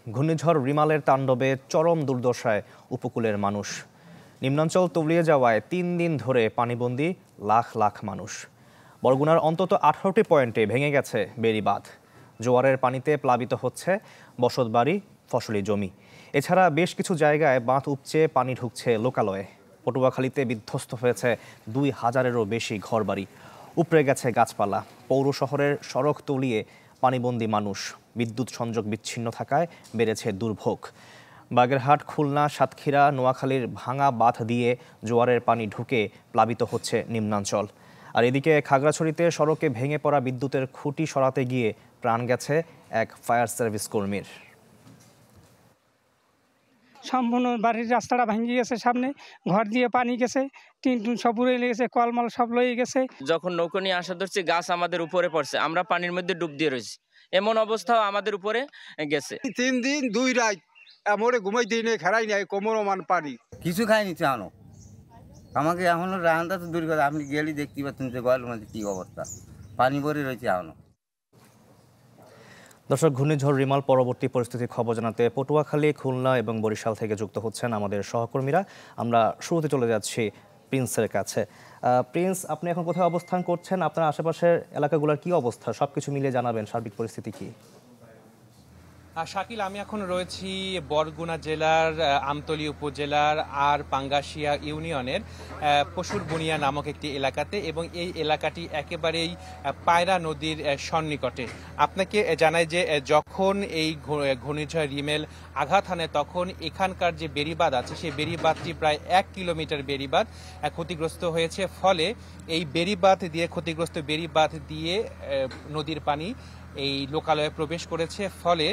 ঘূর্ণিঝড় রিমালের তাণ্ডবে চরম দুর্দশায় উপকূলের মানুষ। নিম্নাঞ্চল তলিয়ে যাওয়ায় ৩ দিন ধরে পানিবন্দী লাখ লাখ মানুষ। বরগুনার অন্তত ১৮টি পয়েন্টে ভেঙে গেছে বেড়িবাঁধ। জোয়ারের পানিতে প্লাবিত হচ্ছে বসতবাড়ি, ফসলি জমি। এছাড়া বেশ কিছু জায়গায় বাঁধ উপচে পানি ঢুকছে লোকালয়ে। পটুয়াখালীতে বিধ্বস্ত হয়েছে ২,০০০-এরও বেশি ঘরবাড়ি। উপড়ে গেছে গাছপালা। পৌর শহরের সড়ক তলিয়ে পানিবন্দী মানুষ। বিদ্যুৎ সংযোগ বিচ্ছিন্ন থাকায় বেড়েছে দুর্ভোগ। বাগেরহাট, খুলনা, সাতক্ষীরা, নোয়াখালীর ভাঙা বাঁধ দিয়ে জোয়ারের পানি ঢুকে প্লাবিত হচ্ছে নিম্নাঞ্চল। আর এদিকে খাগড়াছড়িতে সড়কে ভেঙে পড়া বিদ্যুতের খুঁটি সরাতে গিয়ে প্রাণ গেছে এক ফায়ার সার্ভিস কর্মীর। সম্পূর্ণ বাড়ির রাস্তাটা ভেঙে গেছে, সামনে ঘর দিয়ে পানি গেছে, টিন টুন সব উড়ে গেছে, কলমল সব লয়ে গেছে। যখন নৌকো নিয়ে আসা ধরছি, গাছ আমাদের উপরে পড়ছে, আমরা পানির মধ্যে ডুব দিয়ে রয়েছি। এমন অবস্থাও আমাদের উপরে গেছে। ৩ দিন 2 রাত এমরে ঘুমাই দিই নেই, খেরাই নাই, কোমর মান পানি। কিছু খাইনি চানো আমাকে এখনো রান্না তো দূর কথা, আপনি গেলে দেখতে পাচ্ছেন যে গয়ের মধ্যে কি অবস্থা, পানি ভরে রয়েছে এখনো। দর্শক, ঘূর্ণিঝড় রিমাল পরবর্তী পরিস্থিতির খবর জানাতে পটুয়াখালী, খুলনা এবং বরিশাল থেকে যুক্ত হচ্ছেন আমাদের সহকর্মীরা। আমরা শুরুতে চলে যাচ্ছি প্রিন্সের কাছে। প্রিন্স, আপনি এখন কোথায় অবস্থান করছেন? আপনার আশেপাশের এলাকাগুলোর কি অবস্থা? সবকিছু মিলিয়ে জানাবেন, সার্বিক পরিস্থিতি কি? শাকিল, আমি এখন রয়েছি বরগুনা জেলার আমতলী উপজেলার আর পাঙ্গাশিয়া ইউনিয়নের পশুরবুনিয়া নামক একটি এলাকাতে, এবং এই এলাকাটি একেবারেই পায়রা নদীর সন্নিকটে। আপনাকে জানাই যে যখন এই ঘূর্ণিঝড় রিমেল আঘাত হানে, তখন এখানকার যে বেড়িবাঁধ আছে, সেই বেড়িবাঁধটি প্রায় ১ কিলোমিটার বেড়িবাঁধ ক্ষতিগ্রস্ত হয়েছে। ফলে এই বেড়িবাঁধ দিয়ে, ক্ষতিগ্রস্ত বেড়িবাঁধ দিয়ে নদীর পানি এই লোকালয়ে প্রবেশ করেছে। ফলে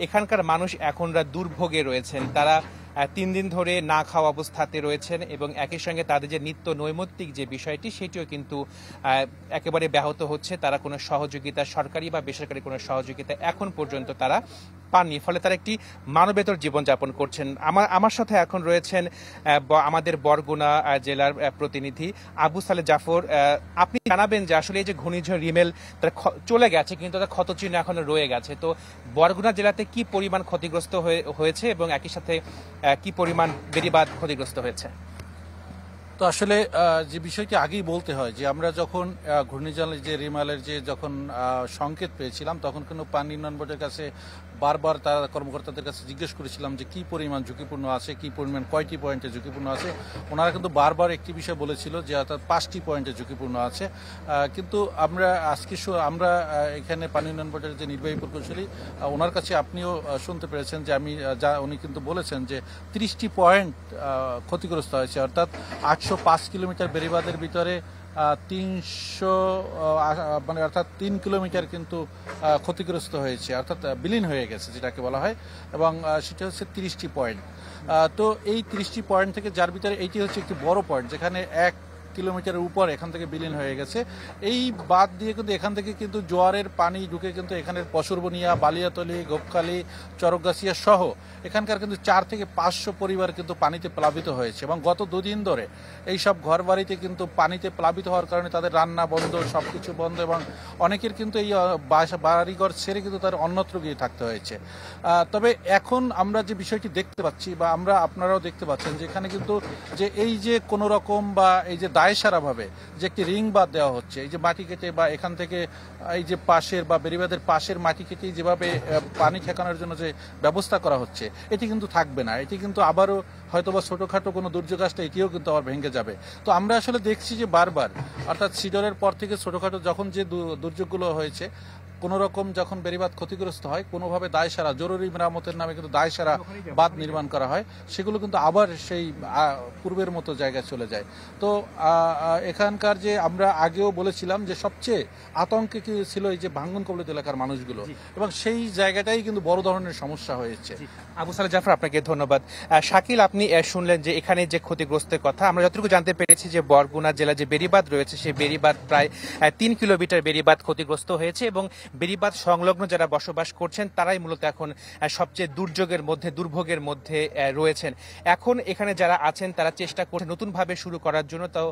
এখানকার মানুষ এখনরা দুর্ভোগে রয়েছেন। তারা ৩ দিন ধরে না খাওয়া অবস্থাতে রয়েছেন, এবং একই সঙ্গে তাদের যে নিত্য নৈমিত্তিক যে বিষয়টি, সেটিও কিন্তু একেবারে ব্যাহত হচ্ছে। তারা কোনো সহযোগিতা, সরকারি বা বেসরকারি কোনো সহযোগিতা এখন পর্যন্ত তারা পাননি। ফলে তারা একটি মানবেতর জীবনযাপন করছেন। আমার সাথে এখন রয়েছেন আমাদের বরগুনা জেলার প্রতিনিধি আবু সালে জাফর। আপনি জানাবেন যে আসলে এই যে ঘূর্ণিঝড় রিমেল তারা চলে গেছে, কিন্তু তার ক্ষতচিহ্ন এখনো রয়ে গেছে। তো বরগুনা জেলাতে কি পরিমাণ ক্ষতিগ্রস্ত হয়েছে, এবং একই সাথে কি পরিমাণ বেড়িবাঁধ ক্ষতিগ্রস্ত হয়েছে? তো আসলে যে বিষয়টি আগেই বলতে হয় যে আমরা যখন ঘূর্ণিঝড়ের যে রিমালের যে যখন সংকেত পেয়েছিলাম, তখন কিন্তু পানি উন্নয়ন বোর্ডের কাছে বারবার তারা কর্মকর্তাদের কাছে জিজ্ঞেস করেছিলাম যে কি পরিমাণ ঝুঁকিপূর্ণ আছে, কি পরিমাণ কয়টি পয়েন্টে ঝুঁকিপূর্ণ আছে। ওনারা কিন্তু বারবার একটি বিষয় বলেছিল যে অর্থাৎ 5টি পয়েন্টে ঝুঁকিপূর্ণ আছে। কিন্তু আমরা আজকে আমরা এখানে পানি উন্নয়ন বোর্ডের যে নির্বাহী প্রকৌশলী, ওনার কাছে আপনিও শুনতে পেরেছেন যে উনি কিন্তু বলেছেন যে 30টি পয়েন্ট ক্ষতিগ্রস্ত হয়েছে, অর্থাৎ 805 কিলোমিটার বেড়িবাঁধের ভিতরে 3 কিলোমিটার কিন্তু ক্ষতিগ্রস্ত হয়েছে, অর্থাৎ বিলীন হয়ে গেছে যেটাকে বলা হয়, এবং সেটা হচ্ছে 30টি পয়েন্ট। তো এই 30টি পয়েন্ট থেকে যার ভিতরে এইটি হচ্ছে একটি বড় পয়েন্ট, যেখানে 1 কিলোমিটারের উপর এখান থেকে বিলীন হয়ে গেছে। এই বাঁধ দিয়ে কিন্তু এখান থেকে কিন্তু জোয়ারের পানি ঢুকে কিন্তু এখানের পশুরবনিয়া, বালিয়াতলী, গোপখালী, চরকগাছিয়া সহ এখানকার কিন্তু 400 থেকে 500 পরিবার কিন্তু পানিতে প্লাবিত হয়েছে, এবং গত 2 দিন ধরে এই সব ঘর বাড়িতে কিন্তু পানিতে প্লাবিত হওয়ার কারণে তাদের রান্না বন্ধ, সবকিছু বন্ধ, এবং অনেকের কিন্তু এই বাড়িঘর ছেড়ে কিন্তু তার অন্যত্র গিয়ে থাকতে হয়েছে। তবে এখন আমরা যে বিষয়টি দেখতে পাচ্ছি, বা আপনারাও দেখতে পাচ্ছেন, যে এখানে কিন্তু যে এই যে কোনো রকম বা এই যে দায়সারাভাবে যে একটি রিং বাঁধ দেওয়া হচ্ছে, এই যে মাটি কেটে বা এখান থেকে এই যে পাশের বা বেড়িবাঁধের পাশের মাটি কেটে যেভাবে পানি ঠেকানোর জন্য যে ব্যবস্থা করা হচ্ছে, এটি কিন্তু থাকবে না। এটি কিন্তু আবারও হয়তোবা ছোটোখাটো কোনো দুর্যোগ আসলে এটিও কিন্তু আবার ভেঙে যাবে। তো আমরা আসলে দেখছি যে বারবার, অর্থাৎ সিডরের পর থেকে ছোটোখাটো যখন যে দুর্যোগগুলো হয়েছে, কোনো রকম যখন বেড়িবাঁধ ক্ষতিগ্রস্ত হয়, কোনোভাবে দায়সারা, জরুরি মেরামতের নামে কিন্তু দায়সারা বাঁধ নির্মাণ করা হয়, সেগুলো কিন্তু আবার সেই পূর্বের মতো জায়গায় চলে যায়। তো এখানকার যে আমরা আগেও বলেছিলাম যে সবচেয়ে আতঙ্কে কি ছিল এই যে ভাঙ্গন কবলিত এলাকার মানুষগুলো, এবং সেই জায়গাটাই কিন্তু বড় ধরনের সমস্যা হয়েছে। আবু সালে জাফর, আপনাকে ধন্যবাদ। শাকিল, আপনি শুনলেন যে এখানে যে ক্ষতিগ্রস্তের কথা। আমরা যতটুকু জানতে পেরেছি যে বরগুনা জেলা যে বেড়িবাঁধ রয়েছে, সেই বেড়িবাঁধ প্রায় 3 কিলোমিটার বেড়িবাঁধ ক্ষতিগ্রস্ত হয়েছে, এবং বেড়িবাঁধ সংলগ্ন যারা বসবাস করছেন তারাই মূলত এখন সবচেয়ে দুর্ভোগের মধ্যে রয়েছেন। এখন এখানে যারা আছেন তারা চেষ্টা করছে নতুনভাবে শুরু করার জন্য। তো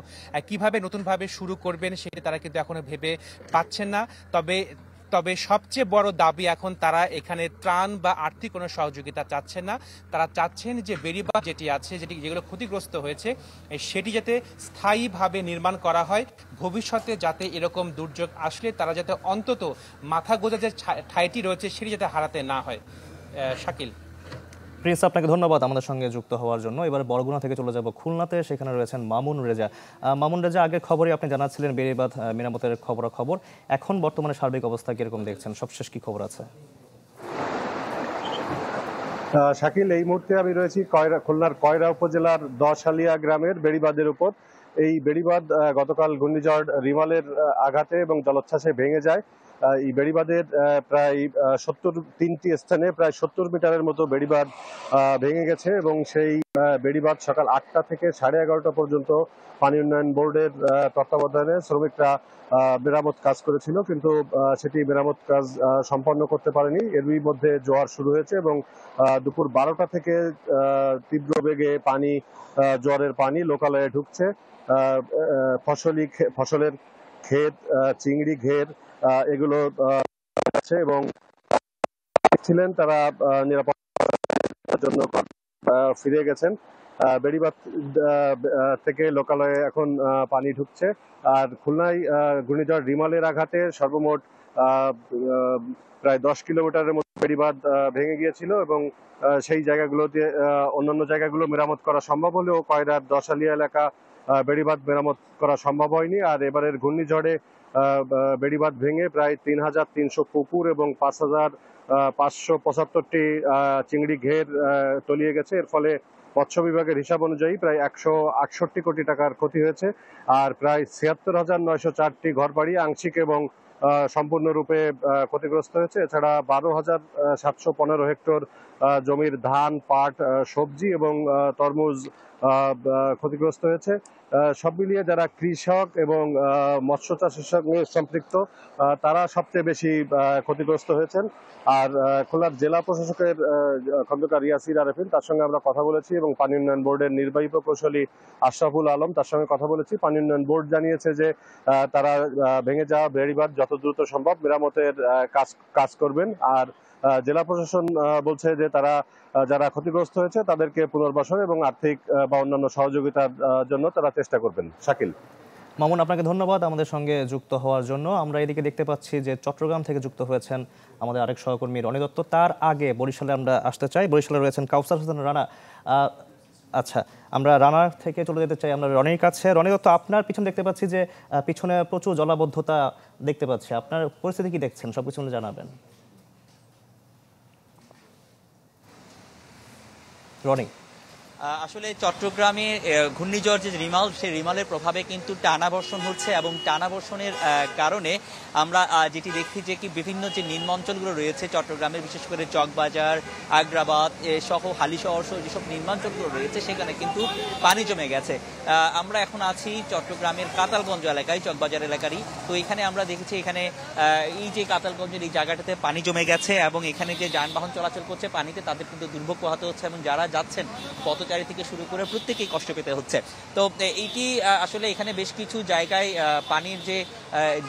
কিভাবে নতুনভাবে শুরু করবেন সেটি তারা কিন্তু এখনো ভেবে পাচ্ছেন না। তবে তবে সবচেয়ে বড় দাবি এখন তারা এখানে ত্রাণ বা আর্থিক কোনো সহযোগিতা চাচ্ছেন না। তারা চাচ্ছেন যে বেড়িবাঁধ যেটি আছে, যেগুলো ক্ষতিগ্রস্ত হয়েছে, সেটি যাতে স্থায়ীভাবে নির্মাণ করা হয়, ভবিষ্যতে যাতে এরকম দুর্যোগ আসলে তারা যাতে অন্তত মাথা গোঁজা যে ঠাঁইটি রয়েছে সেটি যাতে হারাতে না হয়। শাকিল। প্রিন্স, আপনাকে ধন্যবাদ আমাদের সঙ্গে যুক্ত হওয়ার জন্য। এবার বরগুনা থেকে চলে যাব খুলনাতে, সেখানে রয়েছেন মামুন রেজা। মামুন রেজা, আগের খবরে আপনি জানাচ্ছিলেন বেড়িবাঁধ মেরামতের খবর, এখন বর্তমানে সার্বিক অবস্থা কিরকম দেখছেন, সবশেষ কি খবর আছে? শাকিল, এই মুহূর্তে আমি রয়েছি খুলনার কয়রা উপজেলার দশালিয়া গ্রামের বেড়িবাঁধের উপর। এই বেড়িবাঁধ গতকাল ঘূর্ণিঝড় রিমালের আঘাতে এবং জলোচ্ছ্বাসে ভেঙে যায়। এই বেড়িবাঁধের প্রায় 73টি স্থানে প্রায় 70 মিটারের মতো বেড়িবাঁধ ভেঙে গেছে এবং সেই বেড়িবাঁধ সকাল 8টা থেকে 11:30 পর্যন্ত পানি উন্নয়ন বোর্ডের তত্ত্বাবধানে শ্রমিকরা মেরামত কাজ করেছিল, কিন্তু সেটি মেরামত কাজ সম্পন্ন করতে পারেনি। এরই মধ্যে জোয়ার শুরু হয়েছে এবং দুপুর 12টা থেকে তীব্র বেগে জোয়ারের পানি লোকালয়ে ঢুকছে। ফসলের ক্ষেত, চিংড়ি ঘের এগুলো আছে এবং ছিলেন তারা নিরাপত্তার জন্য ফিরে গেছেন। বেড়িবাঁধ থেকে লোকালয়ে এখন পানি ঢুকছে। আর খুলনায় ঘূর্ণিঝড় রিমালের আঘাতে সর্বমোট প্রায় 10 কিলোমিটারের মতো বেড়িবাঁধ ভেঙে গিয়েছিল এবং সেই জায়গাগুলোতে অন্যান্য জায়গাগুলো মেরামত করা সম্ভব হলেও কয়রার দশালিয়া এলাকা বেড়িবাঁধ মেরামত করা সম্ভব হয়নি। আর এবারের ঘূর্ণিঝড়ে বেড়িবাঁধ ভেঙে প্রায় 3300 পুকুর এবং 5575টি চিংড়ি ঘের তলিয়ে গেছে। এর ফলে মৎস্য বিভাগের হিসাব অনুযায়ী প্রায় 168 কোটি টাকার ক্ষতি হয়েছে। আর প্রায় 76,904টি ঘরবাড়ি আংশিক এবং সম্পূর্ণরূপে ক্ষতিগ্রস্ত হয়েছে। এছাড়া 12,715 হেক্টর জমির ধান, পাট, সবজি এবং তরমুজ ক্ষতিগ্রস্ত হয়েছে। সব মিলিয়ে যারা কৃষক এবং মৎস্য চাষের সঙ্গে সম্পৃক্ত তারা সবচেয়ে বেশি ক্ষতিগ্রস্ত হয়েছেন। আর খুলনার জেলা প্রশাসকের খন্দকার ইয়াসির আরেফিন, তার সঙ্গে আমরা কথা বলেছি এবং পানি উন্নয়ন বোর্ডের নির্বাহী প্রকৌশলী আশরাফুল আলম, তার সঙ্গে কথা বলেছি। পানি উন্নয়ন বোর্ড জানিয়েছে যে তারা ভেঙে যাওয়া বেড়িবাঁধ যত দ্রুত সম্ভব মেরামতের কাজ করবেন। আর জেলা প্রশাসন বলছে যে তারা যারা ক্ষতিগ্রস্ত হয়েছে তাদেরকে পুনর্বাসন এবং আর্থিক বা অন্যান্য সহযোগিতার জন্য তারা চেষ্টা করবেন। শাকিল। মামুন, আপনাকে ধন্যবাদ আমাদের সঙ্গে যুক্ত হওয়ার জন্য। আমরা এদিকে দেখতে পাচ্ছি যে চট্টগ্রাম থেকে যুক্ত হয়েছেন আমাদের আরেক সহকর্মী রনি দত্ত। তার আগে বরিশালে আমরা আসতে চাই। বরিশালে রয়েছেন কাউসার হোসেন রানা। আচ্ছা, আমরা রানার থেকে চলে যেতে চাই আমরা রনির কাছে। রনি দত্ত, আপনার পিছনে দেখতে পাচ্ছি যে পিছনে প্রচুর জলাবদ্ধতা দেখতে পাচ্ছি, আপনার পরিস্থিতি কি দেখছেন, সবকিছু জানাবেন। রনি। আসলে চট্টগ্রামে ঘূর্ণিঝড় যে রিমাল, সেই রিমালের প্রভাবে কিন্তু টানা বর্ষণ হচ্ছে এবং টানা বর্ষণের কারণে আমরা যেটি দেখছি যে কি বিভিন্ন যে নিম্ন অঞ্চলগুলো রয়েছে চট্টগ্রামের, বিশেষ করে চকবাজার, আগ্রাবাদ সহ হালিশহর সহ যেসব নিম্নাঞ্চলগুলো রয়েছে সেখানে কিন্তু পানি জমে গেছে। আমরা এখন আছি চট্টগ্রামের কাতালগঞ্জ এলাকায়, চকবাজার এলাকারই। তো এখানে আমরা দেখেছি এখানে এই যে কাতালগঞ্জের এই জায়গাটাতে পানি জমে গেছে এবং এখানে যে যানবাহন চলাচল করছে পানিতে, তাদের কিন্তু দুর্ভোগ পোহাতে হচ্ছে এবং যারা যাচ্ছেন পথচারী থেকে শুরু করে প্রত্যেকেই কষ্ট পেতে হচ্ছে। তো এইটি আসলে এখানে বেশ কিছু জায়গায় পানির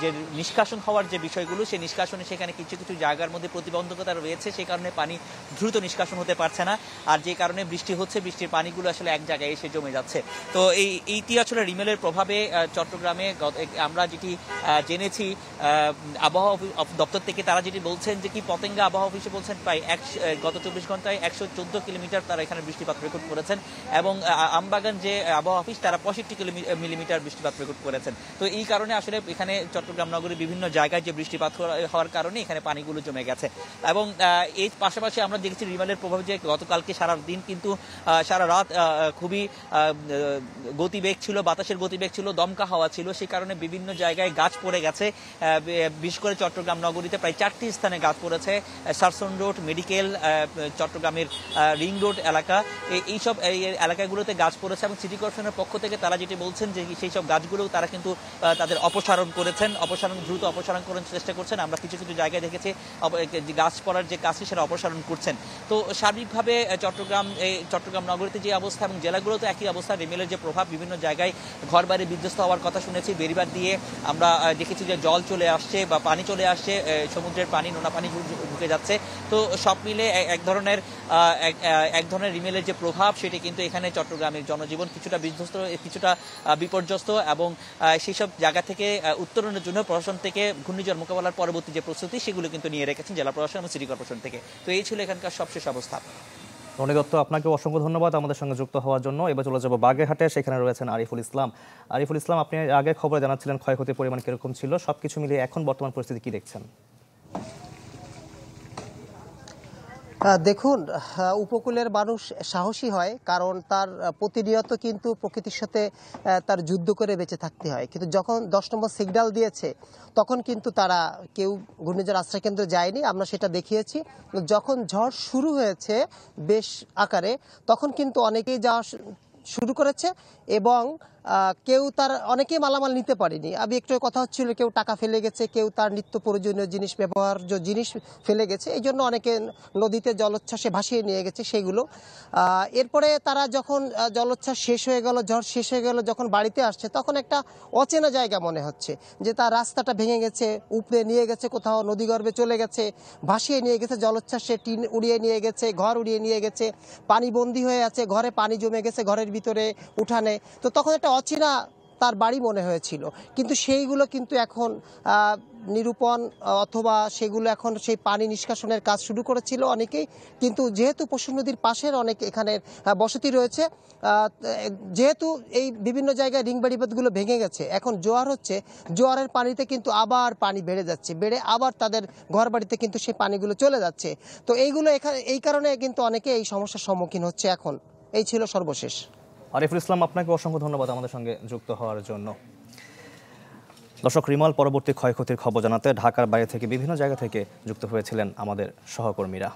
যে নিষ্কাশন হওয়ার যে বিষয়গুলো, সেই নিষ্কাশনে সেখানে কিছু কিছু জায়গার মধ্যে প্রতিবন্ধকতা রয়েছে, সেই কারণে পানি দ্রুত নিষ্কাশন হতে পারছে না। আর যে কারণে বৃষ্টি হচ্ছে, বৃষ্টির পানিগুলো আসলে এক জায়গায় এসে জমে যাচ্ছে। তো এইটি আসলে রিমেলের প্রভাবে চট্টগ্রামে আমরা যেটি জেনেছি আবহাওয়া দপ্তর থেকে, তারা যেটি বলছেন যে কি পতেঙ্গা আবহাওয়া অফিসে বলছেন প্রায় গত 24 ঘন্টায় 114 কিলোমিটার তারা এখানে বৃষ্টিপাত রেকর্ড করেছেন এবং আমবাগান যে আবহাওয়া অফিস তারা 65 মিলিমিটার বৃষ্টিপাত রেকর্ড করেছেন। তো এই কারণে আসলে এখানে চট্টগ্রাম নগরের বিভিন্ন জায়গায় যে বৃষ্টিপাত হওয়ার কারণে এখানে পানিগুলো জমে গেছে। এবং এই পাশাপাশি আমরা দেখেছি রিমালের প্রভাবে যে গতকালকে সারা দিন কিন্তু সারা রাত খুবই গতিবেগ ছিল, বাতাসের গতিবেগ ছিল, দমকা হাওয়া ছিল, সেই কারণে বিভিন্ন জায়গায় গাছ পড়ে গেছে। বিশেষ করে চট্টগ্রাম নগরীতে প্রায় 4টি স্থানে গাছ পড়েছে। সারসন রোড, মেডিকেল, চট্টগ্রামের রিং রোড এলাকা, এইসব এই এলাকাগুলোতে গাছ পড়েছে এবং সিটি কর্পোরেশনের পক্ষ থেকে তারা যেটি বলছেন যে সেই সব গাছগুলো তারা কিন্তু তাদের অপসারণ করেছেন, দ্রুত অপসারণ করার চেষ্টা করছেন। আমরা কিছু কিছু জায়গায় দেখেছি গাছ পড়ার যে কাজটি সেটা অপসারণ করছেন। তো সার্বিকভাবে চট্টগ্রাম নগরীতে যে অবস্থা এবং জেলাগুলোতে একই অবস্থা, রিমেলের যে প্রভাব, বিভিন্ন জায়গায় ঘরবাড়ি বিধ্বস্ত হওয়ার কথা শুনেছি। বেড়িবাঁধ দিয়ে আমরা দেখেছি যে জল চলে আসছে বা পানি চলে আসছে, সমুদ্রের পানি, নোনা পানি ঢুকে যাচ্ছে। তো সব মিলে এক ধরনের রিমেলের যে প্রভাব সেটি কিন্তু এখানে চট্টগ্রামের জনজীবন কিছুটা বিধ্বস্ত, কিছুটা বিপর্যস্ত, এবং সেই সব জায়গা থেকে উত্তরণের জন্য প্রশাসন থেকে ঘূর্ণিঝড় মোকাবেলার পরবর্তী যে প্রস্তুতি সেগুলো কিন্তু নিয়ে রেখেছেন জেলা প্রশাসন এবং সিটি কর্পোরেশন থেকে। তো এই ছিল এখানকার সবশেষ অবস্থা। রনি দত্ত, আপনাকে অসংখ্য ধন্যবাদ আমাদের সঙ্গে যুক্ত হওয়ার জন্য। এবার চলে যাব বাগেরহাটে, সেখানে রয়েছেন আরিফুল ইসলাম। আরিফুল ইসলাম, আপনি আগে খবরে জানাচ্ছিলেন ক্ষয়ক্ষতির পরিমাণ কিরকম ছিল, সবকিছু মিলিয়ে এখন বর্তমান পরিস্থিতি কি দেখছেন? দেখুন, উপকূলের মানুষ সাহসী হয়, কারণ তার প্রতিনিয়ত কিন্তু প্রকৃতির সাথে তার যুদ্ধ করে বেঁচে থাকতে হয়। কিন্তু যখন 10 নম্বর সিগন্যাল দিয়েছে তখন কিন্তু তারা কেউ ঘূর্ণিঝড় আশ্রয় কেন্দ্রে যায়নি, আমরা সেটা দেখিয়েছি। যখন ঝড় শুরু হয়েছে বেশ আকারে, তখন কিন্তু অনেকেই যাওয়া শুরু করেছে এবং অনেকেই মালামাল নিতে পারেনি। আমি একটু কথা হচ্ছিল, কেউ টাকা ফেলে গেছে, কেউ তার নিত্য প্রয়োজনীয় জিনিস, ব্যবহার্য জিনিস ফেলে গেছে। এই জন্য অনেকে নদীতে জলোচ্ছ্বাসে ভাসিয়ে নিয়ে গেছে সেগুলো। এরপরে তারা যখন জলোচ্ছ্বাস শেষ হয়ে গেল, ঝড় শেষ হয়ে গেল, যখন বাড়িতে আসছে তখন একটা অচেনা জায়গা মনে হচ্ছে, যে তার রাস্তাটা ভেঙে গেছে, উপড়ে নিয়ে গেছে, কোথাও নদীগর্ভে চলে গেছে, ভাসিয়ে নিয়ে গেছে, জলোচ্ছ্বাসে টিন উড়িয়ে নিয়ে গেছে, ঘর উড়িয়ে নিয়ে গেছে, পানিবন্দী হয়ে আছে, ঘরে পানি জমে গেছে, ঘরের ভিতরে, উঠানে। তো তখন একটা অচেনা তার বাড়ি মনে হয়েছিল। কিন্তু সেইগুলো কিন্তু এখন নিরূপণ অথবা সেগুলো এখন সেই পানি নিষ্কাশনের কাজ শুরু করেছিল অনেকেই। কিন্তু যেহেতু পশুর নদীর পাশের অনেক এখানে বসতি রয়েছে, যেহেতু এই বিভিন্ন জায়গায় রিং বেড়িবাঁধগুলো ভেঙে গেছে, এখন জোয়ার হচ্ছে, জোয়ারের পানিতে কিন্তু আবার পানি বেড়ে যাচ্ছে, বেড়ে আবার তাদের ঘর বাড়িতে কিন্তু সেই পানিগুলো চলে যাচ্ছে। তো এই কারণে কিন্তু অনেকে এই সমস্যার সম্মুখীন হচ্ছে এখন। এই ছিল সর্বশেষ। আরিফুল ইসলাম, আপনাকে অসংখ্য ধন্যবাদ আমাদের সঙ্গে যুক্ত হওয়ার জন্য। দর্শক, রিমাল পরবর্তী ক্ষয়ক্ষতির খবর জানাতে ঢাকার বাইরে থেকে বিভিন্ন জায়গা থেকে যুক্ত হয়েছিলেন আমাদের সহকর্মীরা।